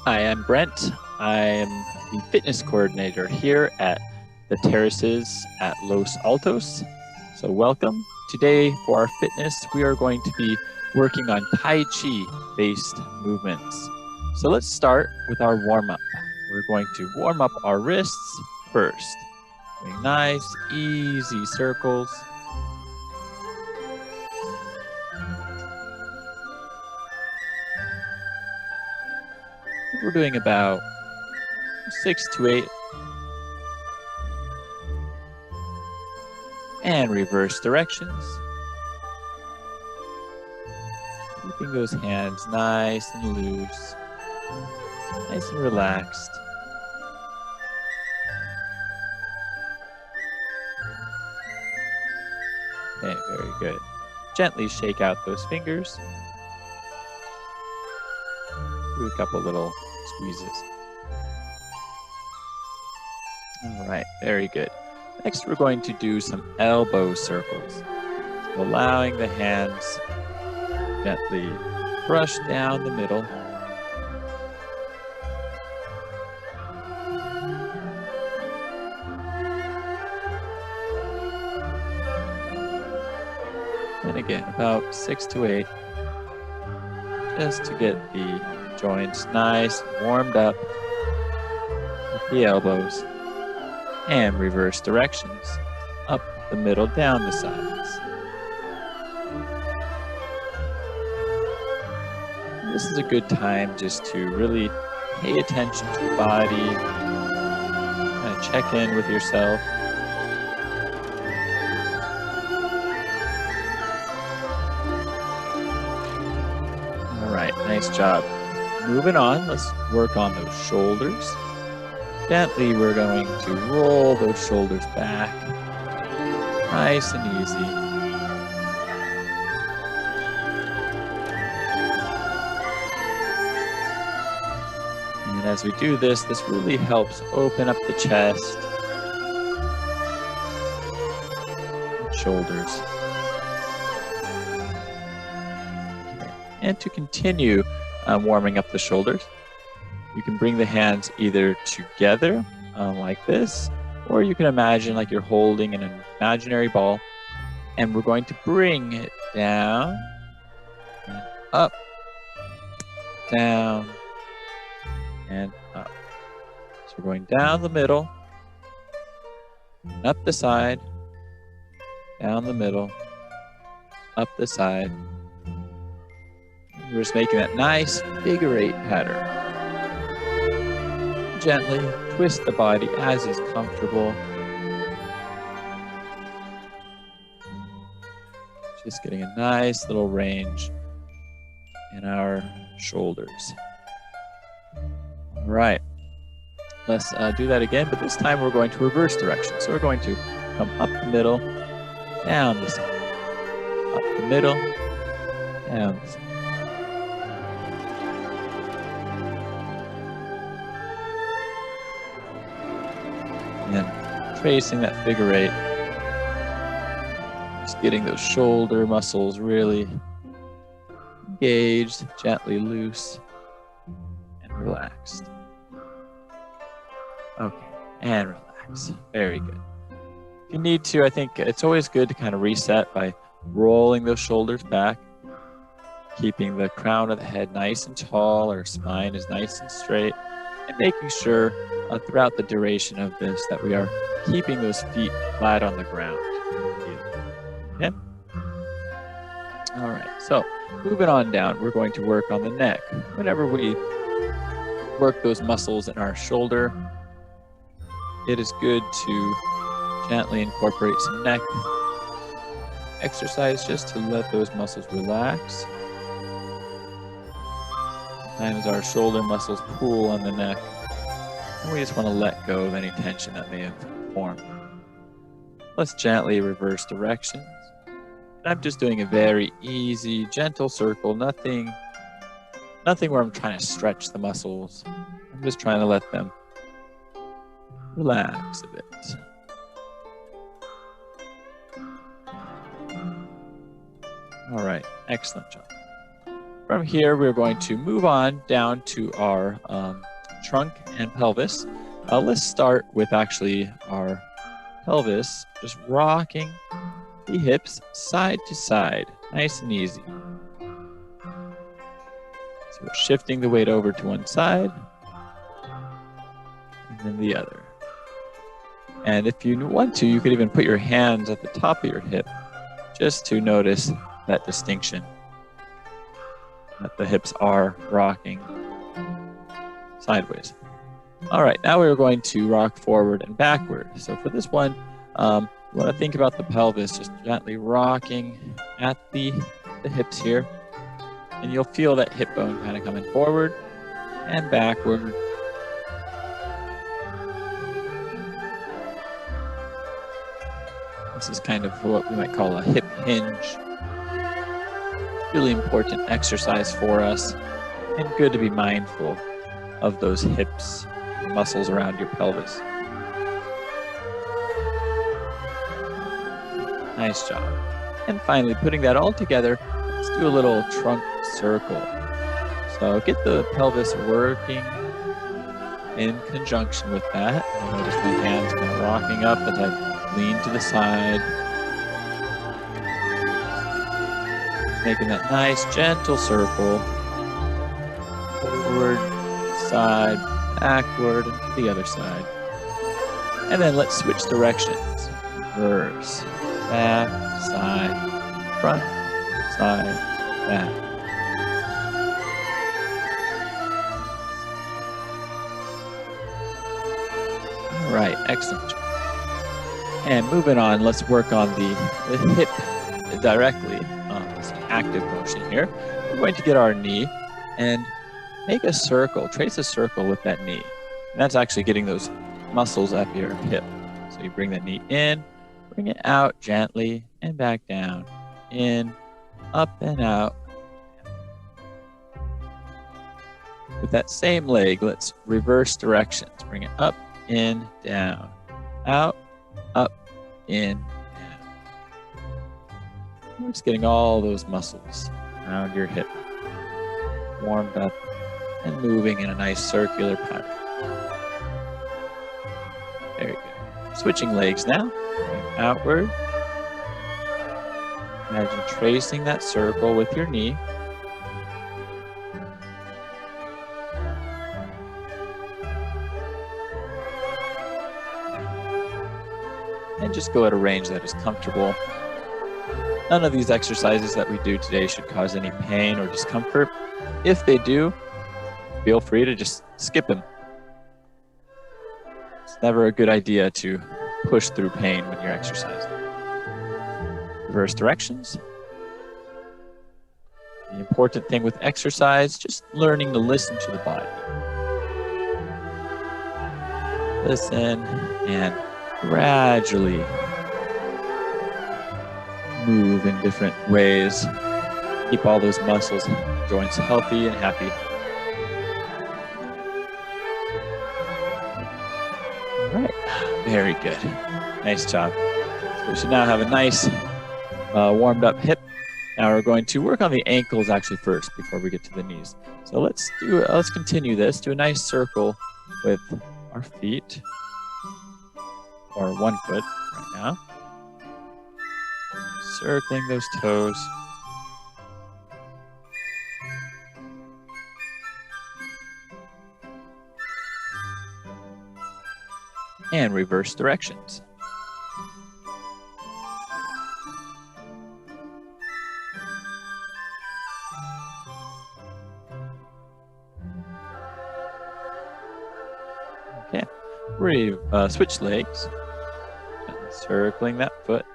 Hi, I'm Brent. I am the fitness coordinator here at the terraces at Los Altos. So welcome. Today for our fitness, we are going to be working on Tai Chi based movements. So let's start with our warm-up. We're going to warm up our wrists first. Doing nice, easy circles. We're doing about 6 to 8. And reverse directions. Keeping those hands nice and loose, nice and relaxed. Okay, very good. Gently shake out those fingers. Do a couple little squeezes. All right, very good. Next, we're going to do some elbow circles. So allowing the hands gently brush down the middle. And again, about 6 to 8, just to get the joints nice and warmed up with the elbows. And reverse directions, up the middle, down the sides. This is a good time just to really pay attention to the body, kind of check in with yourself. All right, nice job. Moving on, let's work on those shoulders. Gently, we're going to roll those shoulders back, nice and easy. And as we do this, this really helps open up the chest, shoulders. And to continue warming up the shoulders, you can bring the hands either together like this, or you can imagine like you're holding an imaginary ball, and we're going to bring it down and up, down, and up. So we're going down the middle, and up the side, down the middle, up the side. We're just making that nice figure 8 pattern. Gently twist the body as is comfortable. Just getting a nice little range in our shoulders. All right, let's do that again, but this time we're going to reverse direction. So we're going to come up the middle, down the side, up the middle, down the side. And tracing that figure 8, just getting those shoulder muscles really engaged, gently loose, and relaxed. Okay, and relax. Very good. If you need to, I think it's always good to kind of reset by rolling those shoulders back, keeping the crown of the head nice and tall, our spine is nice and straight, and making sure throughout the duration of this that we are keeping those feet flat on the ground. Okay? All right, so moving on down, we're going to work on the neck. Whenever we work those muscles in our shoulder, it is good to gently incorporate some neck exercise just to let those muscles relax. Sometimes our shoulder muscles pull on the neck, and we just want to let go of any tension that may have formed. Let's gently reverse directions. And I'm just doing a very easy, gentle circle, nothing where I'm trying to stretch the muscles. I'm just trying to let them relax a bit. All right, excellent job. From here, we're going to move on down to our trunk and pelvis. Let's start with actually our pelvis, just rocking the hips side to side, nice and easy. So we're shifting the weight over to one side and then the other. And if you want to, you could even put your hands at the top of your hip just to notice that distinction, that the hips are rocking sideways. All right, now we're going to rock forward and backward. So for this one, you want to think about the pelvis, just gently rocking at the hips here. And you'll feel that hip bone kind of coming forward and backward. This is kind of what we might call a hip hinge. Really important exercise for us, and good to be mindful of those hips, muscles around your pelvis. Nice job. And finally, putting that all together, let's do a little trunk circle. So get the pelvis working in conjunction with that. You'll notice my hands kind of rocking up as I lean to the side. Making that nice, gentle circle. Forward, side, backward, and to the other side. And then let's switch directions. Reverse, back, side, front, side, back. All right, excellent. And moving on, let's work on the hip directly. This active motion here. We're going to get our knee and make a circle, trace a circle with that knee. And that's actually getting those muscles up your hip. So you bring the knee in, bring it out gently and back down. In, up and out. With that same leg, let's reverse directions. Bring it up, in, down, out, up, in, down. We're just getting all those muscles around your hip warmed up and moving in a nice circular pattern. Very good. Switching legs now. Going outward. Imagine tracing that circle with your knee. And just go at a range that is comfortable. None of these exercises that we do today should cause any pain or discomfort. If they do, feel free to just skip them. It's never a good idea to push through pain when you're exercising. Reverse directions. The important thing with exercise, just learning to listen to the body. Listen and gradually move in different ways. Keep all those muscles, joints healthy and happy. All right, very good. Nice job. So we should now have a nice warmed up hip. Now we're going to work on the ankles actually first before we get to the knees. So let's continue this. Do a nice circle with our feet, or one foot right now. Circling those toes. And reverse directions. Okay, we switch legs, circling that foot.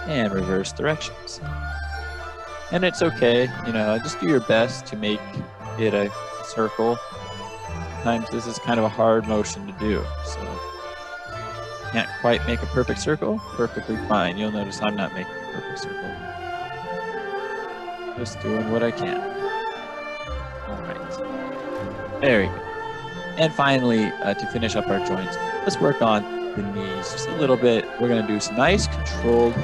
And reverse directions. And it's okay, just do your best to make it a circle. Sometimes this is kind of a hard motion to do, so can't quite make a perfect circle, perfectly fine. You'll notice I'm not making a perfect circle. Just doing what I can. All right. Very good. And finally, to finish up our joints, let's work on the knees just a little bit. We're going to do some nice controlled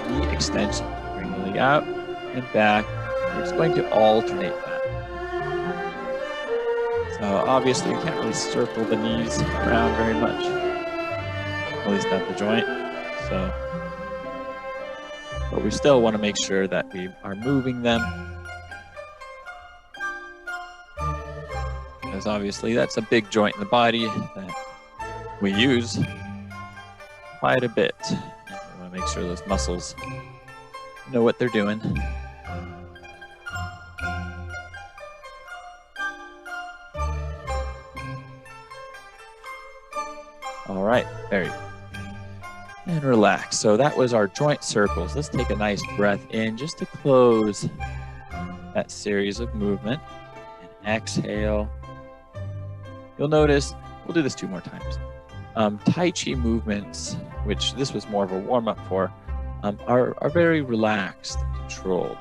knee extension. Bring the leg out and back. We're just going to alternate that. So obviously you can't really circle the knees around very much, at least not the joint. So, but we still want to make sure that we are moving them, because obviously that's a big joint in the body that we use quite a bit. And we want to make sure those muscles know what they're doing. All right, very good. And relax. So that was our joint circles. Let's take a nice breath in just to close that series of movement. And exhale. You'll notice, we'll do this 2 more times. Tai Chi movements, which this was more of a warm-up for, are very relaxed and controlled.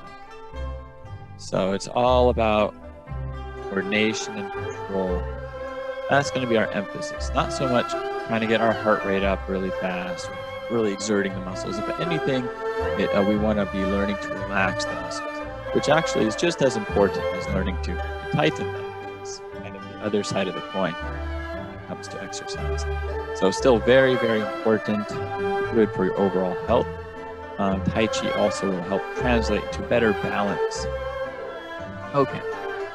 So it's all about coordination and control. That's going to be our emphasis. Not so much trying to get our heart rate up really fast or really exerting the muscles. If anything, we want to be learning to relax the muscles, which actually is just as important as learning to tighten them. It's kind of the other side of the coin when it comes to exercise. So still very, very important, good for your overall health. Tai Chi also will help translate into better balance. Okay,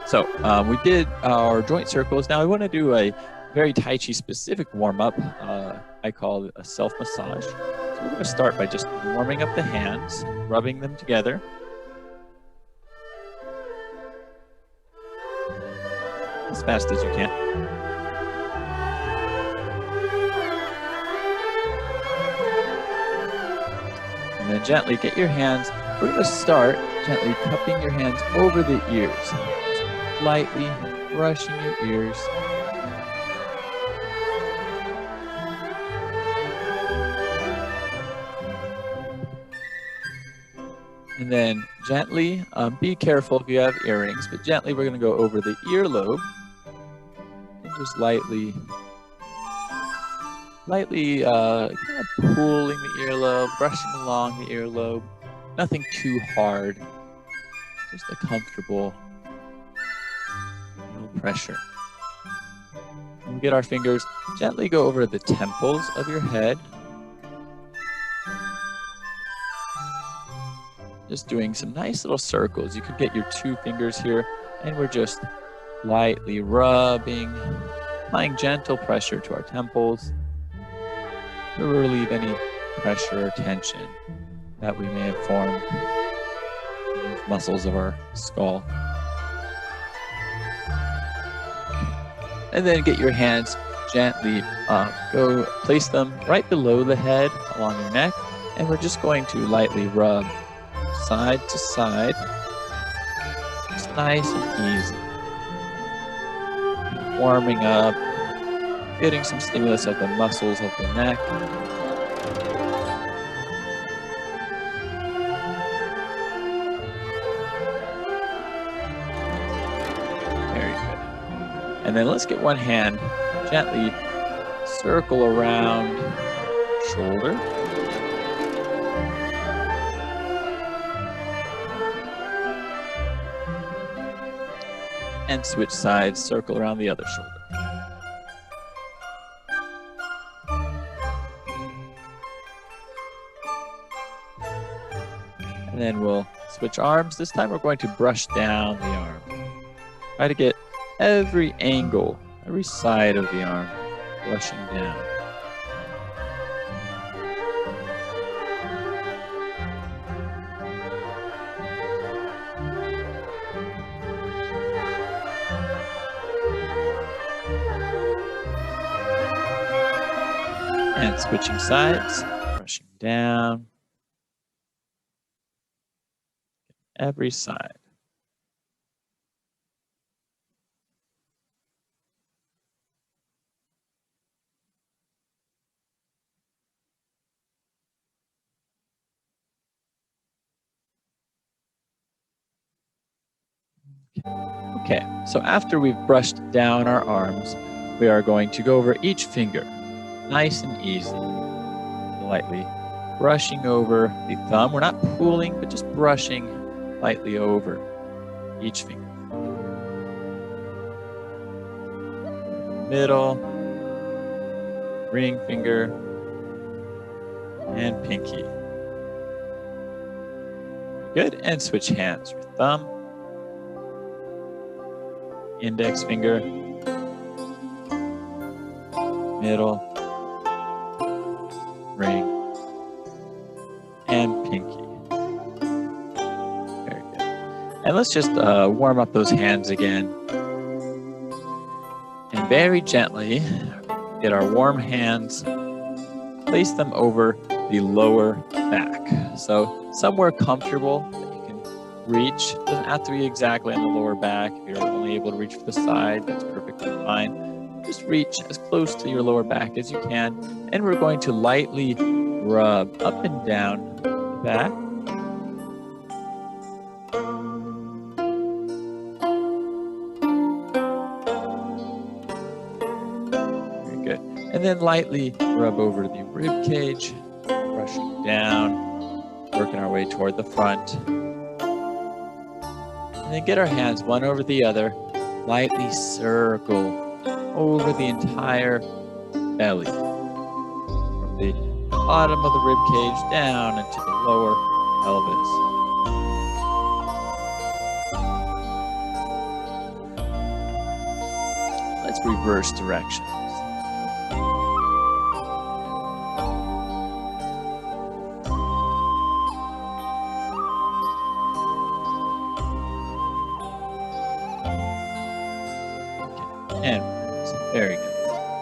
so we did our joint circles. Now I want to do a very Tai Chi specific warm-up. I call it a self-massage. So we're going to start by just warming up the hands, rubbing them together. As fast as you can. And then gently get your hands. We're going to start gently cupping your hands over the ears. Just lightly brushing your ears. And then gently, be careful if you have earrings, but gently we're going to go over the earlobe. And just lightly kind of pulling the earlobe, brushing along the earlobe. Nothing too hard, just a comfortable little pressure. And we get our fingers, gently go over the temples of your head. Just doing some nice little circles. You could get your 2 fingers here, and we're just lightly rubbing, applying gentle pressure to our temples to relieve any pressure or tension that we may have formed in the muscles of our skull. And then get your hands gently, place them right below the head along your neck, and we're just going to lightly rub side to side, just nice and easy. Warming up, getting some stimulus of the muscles of the neck. Very good. And then let's get one hand, gently circle around shoulder. And switch sides, circle around the other shoulder. And then we'll switch arms. This time we're going to brush down the arm. Try to get every angle, every side of the arm brushing down. And switching sides, brushing down every side. Okay, so after we've brushed down our arms, we are going to go over each finger, nice and easy, lightly brushing over the thumb. We're not pulling, but just brushing lightly over each finger. Middle, ring finger, and pinky. Good, and switch hands. Your thumb, index finger, middle, ring, and pinky. Very good. And let's just warm up those hands again. And very gently get our warm hands, place them over the lower back. So somewhere comfortable that you can reach. Doesn't have to be exactly on the lower back. If you're only able to reach for the side, that's perfectly fine. Just reach as close to your lower back as you can. And we're going to lightly rub up and down the back. Very good. And then lightly rub over the rib cage, brushing down, working our way toward the front. And then get our hands one over the other, lightly circle over the entire belly, from the bottom of the rib cage down into the lower pelvis. Let's reverse directions. And very good.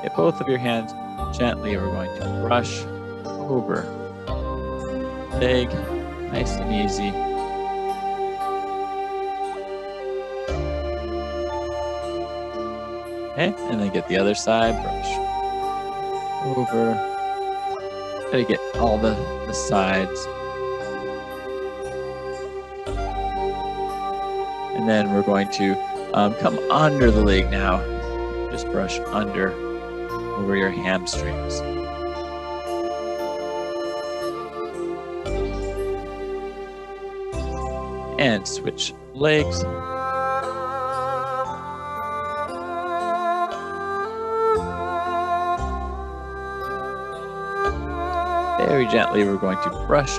Get both of your hands gently. We're going to brush over leg, nice and easy. Okay, and then get the other side, brush over. Try to get all the sides. And then we're going to come under the leg now. Just brush under over your hamstrings. And switch legs. Very gently, we're going to brush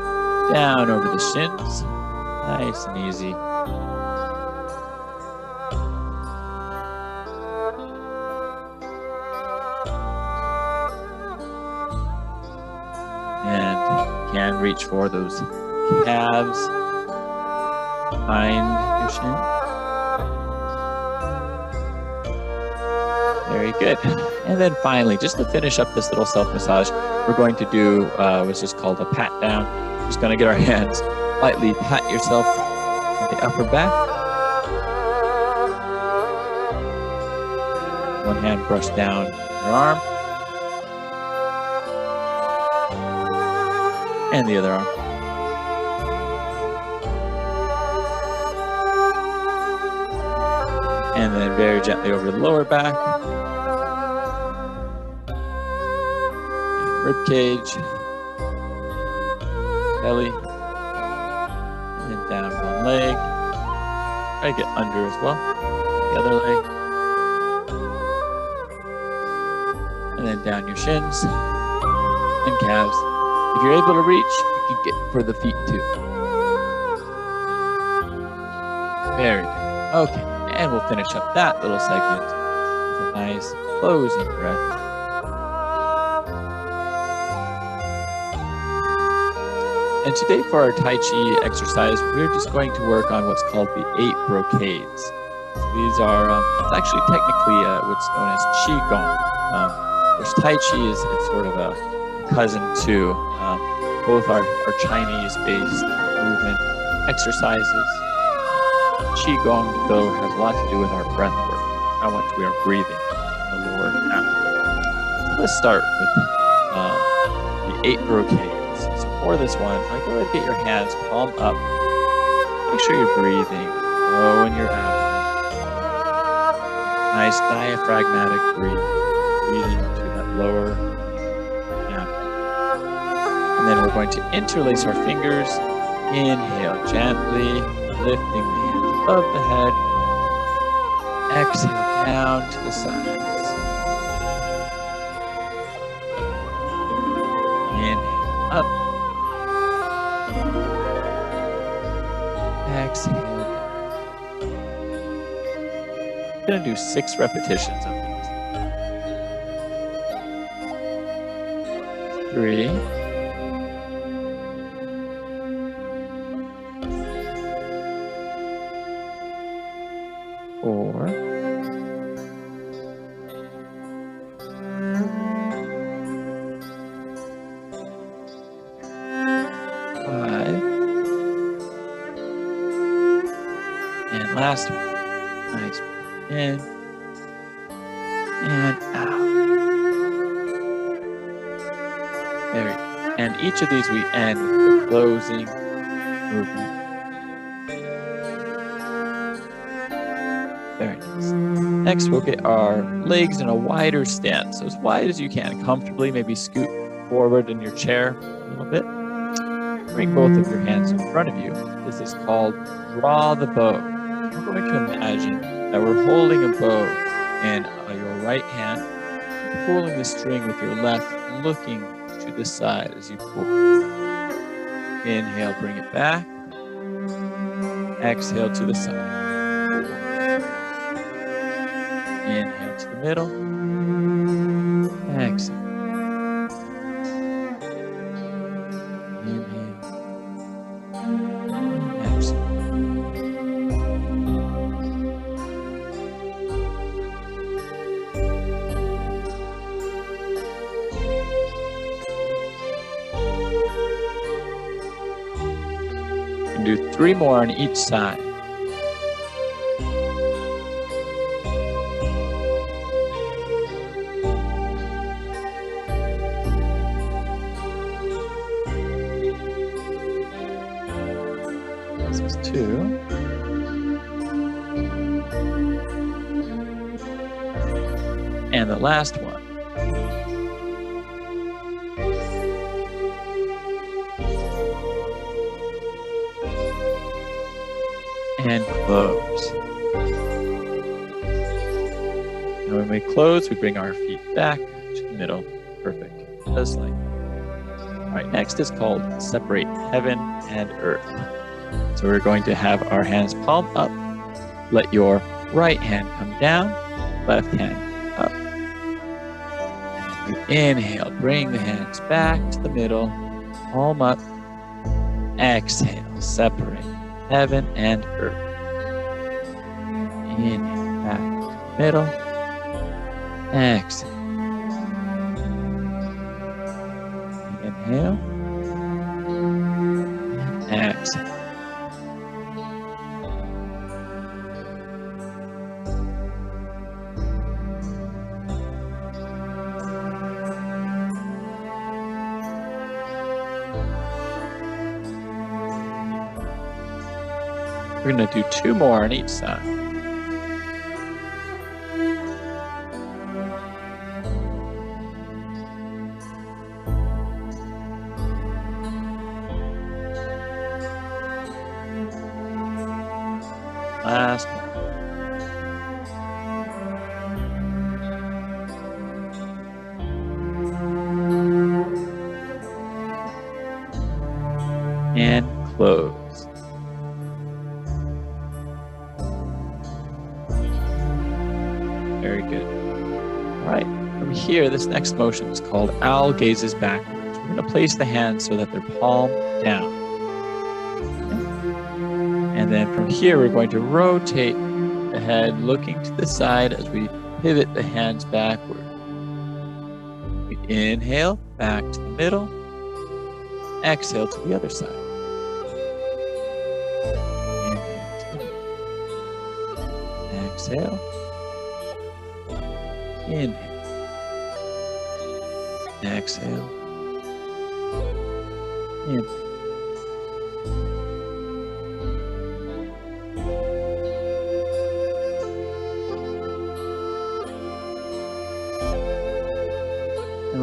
down over the shins. Nice and easy. And can reach for those calves behind your shin. Very good. And then finally, just to finish up this little self-massage, we're going to do what's just called a pat down. Just going to get our hands, lightly pat yourself on the upper back. One hand brush down your arm. And the other arm. And then very gently over the lower back. Rib cage. Belly. And then down one leg. Try to get under as well. The other leg. And then down your shins and calves. If you're able to reach, you can get for the feet too. Very good. Okay, and we'll finish up that little segment with a nice closing breath. And today for our Tai Chi exercise, we're just going to work on what's called the 8 brocades. So these are, it's actually technically what's known as Qigong, which Tai Chi is sort of a cousin to both our Chinese-based movement exercises. Qigong, though, has a lot to do with our breath work, how much we are breathing in the lower abdomen. So let's start with the 8 brocades. So for this one, go ahead and get your hands palm up. Make sure you're breathing low in your abdomen. Nice diaphragmatic breathing. breathing to that lower abdomen. And then we're going to interlace our fingers. Inhale gently, lifting the hands above the head. Exhale down to the sides. Inhale up. Exhale. I'm going to do 6 repetitions of these. 3. 4. 5. And last one. Nice. In and out. There we go. And each of these we end with the closing movement. Very nice. Next, we'll get our legs in a wider stance, so as wide as you can, comfortably. Maybe scoot forward in your chair a little bit. Bring both of your hands in front of you. This is called draw the bow. We're going to imagine that we're holding a bow in your right hand, pulling the string with your left, looking to the side as you pull. Inhale, bring it back. Exhale to the side. Inhale to the middle. Exhale. Inhale. Exhale. You can do 3 more on each side. This is 2. And the last one. And close. And when we close, we bring our feet back to the middle. Perfect. Just like that. All right, next is called separate heaven and earth. So we're going to have our hands palm up. Let your right hand come down, left hand up. And you inhale, bring the hands back to the middle, palm up. Exhale, separate heaven and earth. Inhale, back to the middle. Exhale. Inhale. And exhale. We're going to do 2 more on each side. Last one. And close. Very good. All right, from here, this next motion is called owl gazes backwards. We're going to place the hands so that they're palm down. Okay. And then from here, we're going to rotate the head, looking to the side as we pivot the hands backward. We inhale, back to the middle. Exhale to the other side. Inhale to the middle. Exhale. Inhale. Exhale. Inhale.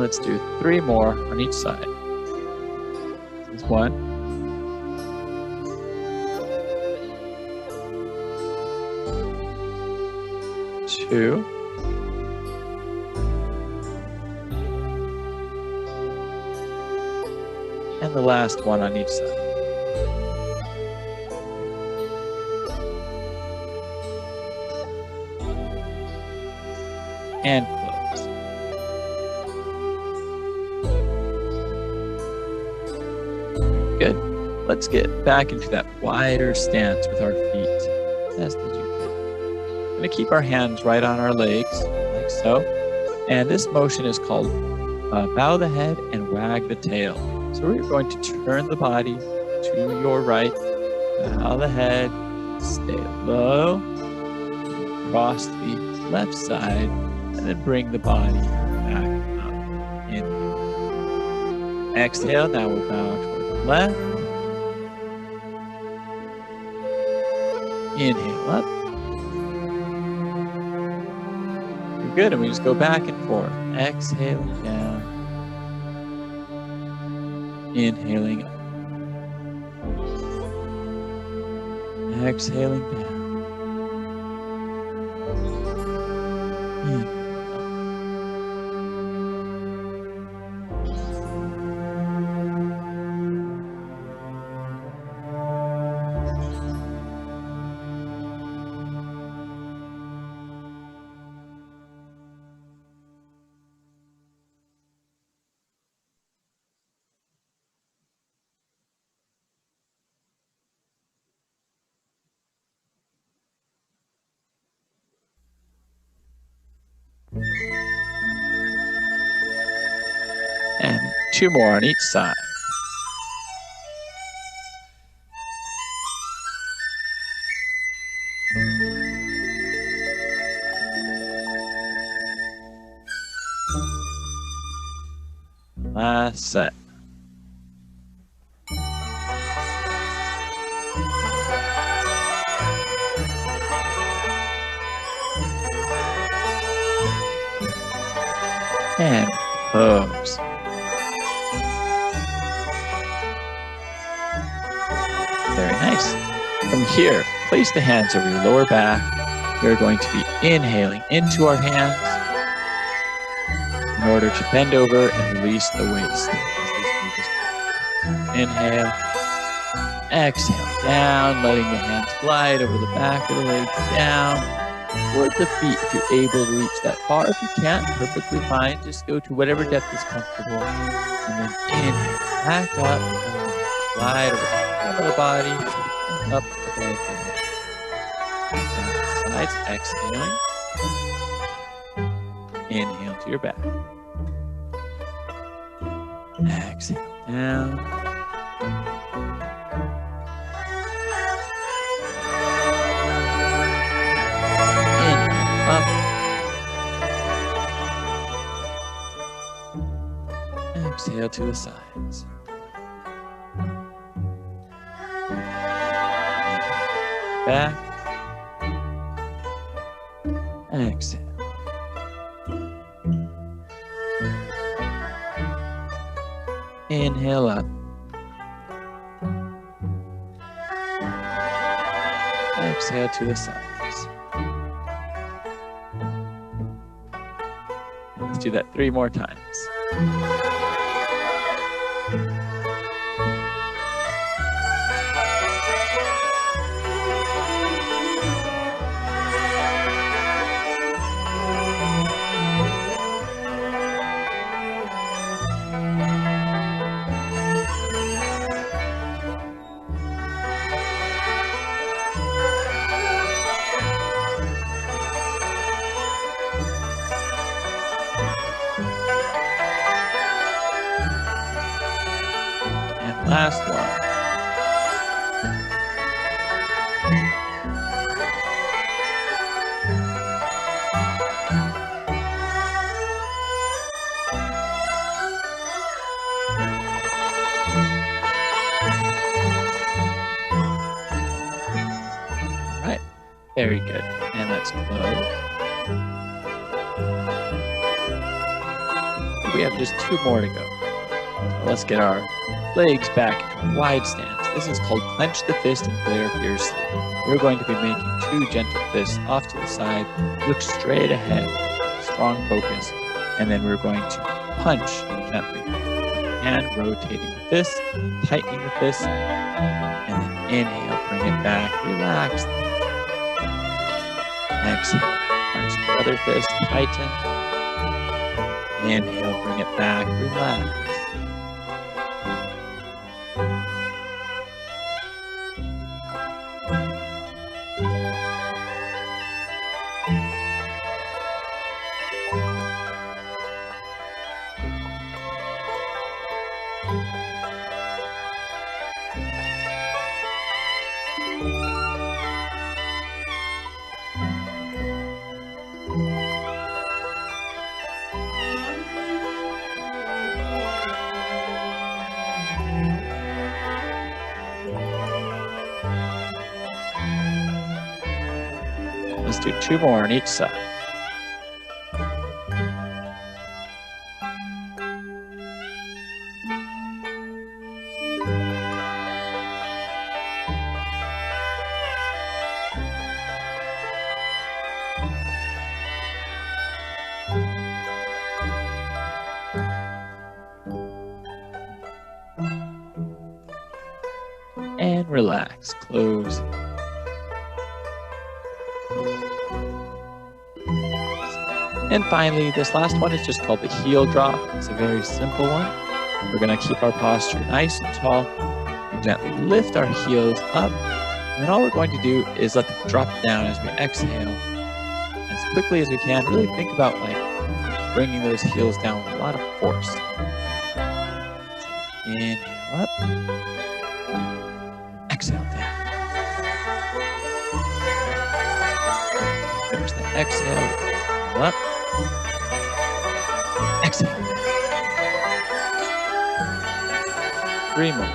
let's do 3 more on each side. This is 1. 2. And the last one on each side. And close. Good. Let's get back into that wider stance with our feet, best as you can. We're going to keep our hands right on our legs, like so. And this motion is called bow the head and wag the tail. So we're going to turn the body to your right, bow the head, stay low, cross the left side, and then bring the body back up. Inhale. Exhale, now we'll bow toward the left. Inhale up. You're good, and we just go back and forth. Exhaling down. Inhaling up. Exhaling down. Inhale up. And 2 more on each side. Last set. And pose. Very nice. From here, place the hands over your lower back. We're going to be inhaling into our hands in order to bend over and release the waist. Inhale, exhale, down, letting the hands glide over the back of the legs, down, toward the feet if you're able to reach that far. If you can't, perfectly fine. Just go to whatever depth is comfortable. And then inhale, back up, and glide over the front of the body, and up above the head. Sides, exhaling. Inhale to your back. Exhale down. Inhale up. Exhale to the sides. Back. Exhale. Inhale up. Exhale to the sides. Let's do that 3 more times. Last one. All right, very good. And let's close. we have just 2 more to go. So let's get our legs back into a wide stance. This is called clench the fist and glare fiercely. We're going to be making 2 gentle fists off to the side, look straight ahead, strong focus, and then we're going to punch gently. And rotating the fist, tightening the fist, and then inhale, bring it back, relax. Exhale, punch the other fist, tighten. Inhale, bring it back, relax. Let's do 2 more on each side. And relax, close. And finally, this last one is just called the heel drop. It's a very simple one. We're going to keep our posture nice and tall and gently lift our heels up. And then all we're going to do is let them drop down as we exhale as quickly as we can. Really think about like bringing those heels down with a lot of force. Inhale up. Exhale down. Finish that exhale. Inhale up. Exhale. 3 more.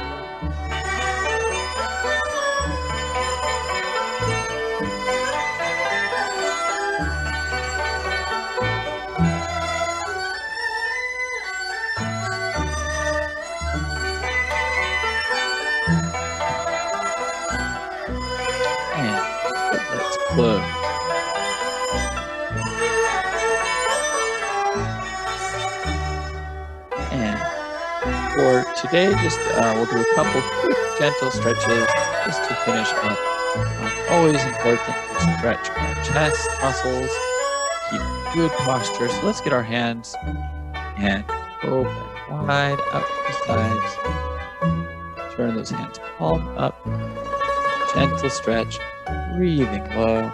And let's close. For today, just we'll do a couple quick, gentle stretches just to finish up. Always important to stretch our chest muscles, keep good posture. So let's get our hands and open wide out to the sides. Turn those hands palm up. Gentle stretch, breathing low.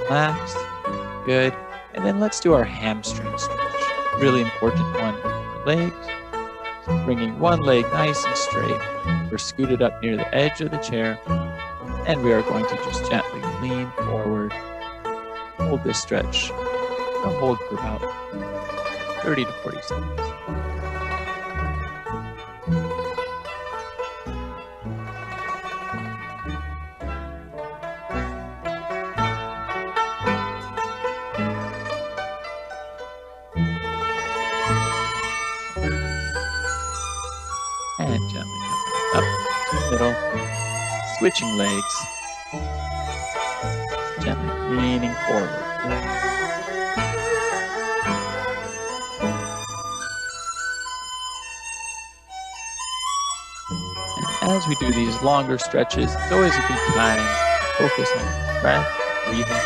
Relax. Good. And then let's do our hamstring stretch. Really important one for our legs. So bringing one leg nice and straight. We're scooted up near the edge of the chair. And we are going to just gently lean forward. Hold this stretch. I'll hold for about 30 to 40 seconds. And gently up to the middle, switching legs, gently leaning forward. And as we do these longer stretches, it's always a good time to focus on breath, breathing.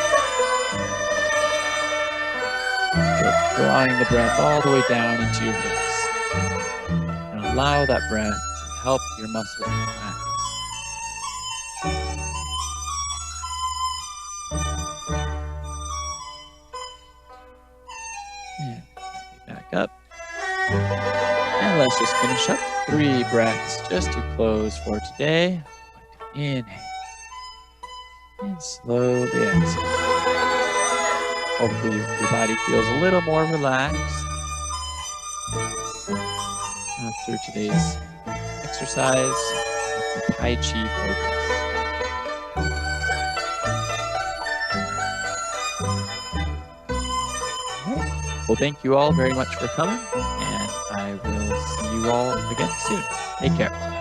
So drawing the breath all the way down into your hips. Allow that breath to help your muscles relax. And back up. And let's just finish up. 3 breaths just to close for today. Inhale. And slowly exhale. Hopefully your body feels a little more relaxed after today's exercise with the Tai Chi focus. All right. Well, thank you all very much for coming, and I will see you all again soon. Take care.